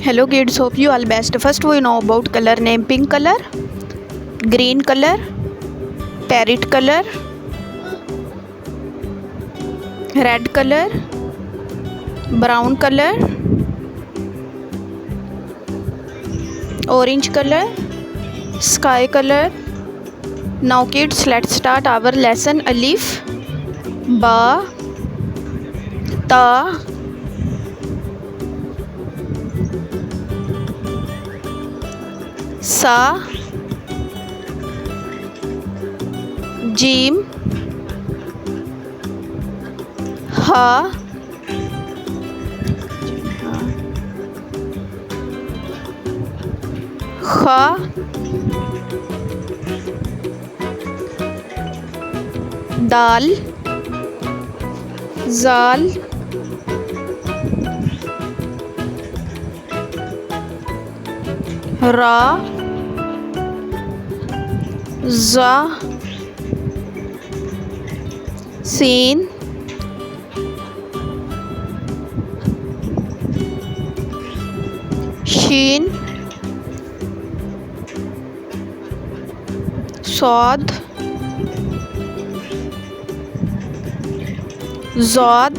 Hello kids, hope you all best. First we know about color name: pink color, green color, parrot color, red color, brown color, orange color, sky color. Now kids, let's start our lesson. Alif, ba, ta, sa, gym, हा, खा, दाल, जाल, रा, जा, scene, शीन, सौद, ज़ौद,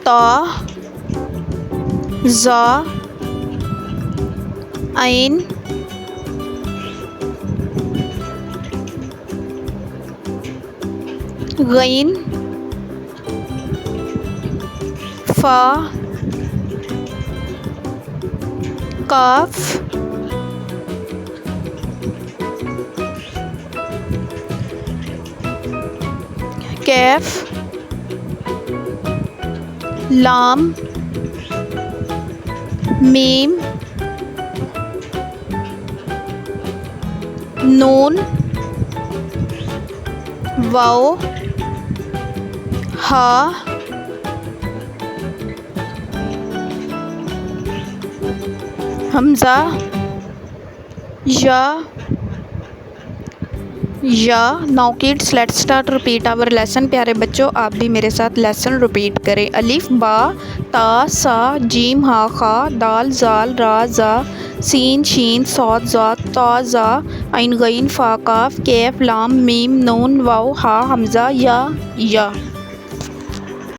ता, ज़ा, ऐन, gain, फा, काफ, कैफ, लाम, meme, नून, wow, हा, Hamza, yeah. Now kids, let's start repeat our lesson. प्यारे बच्चों, आप भी मेरे साथ लेसन रिपीट करें। अलिफ, बा, ता, सा, जीम, हा, खा, दाल, जाल, रा, जा, सीन, शीन, सौद, ज़ौद, ता, ज़ा, ऐन, गैन, फा, काफ, कैफ, लाम, मीम, नून, वाव, हा, हमज़ा, या।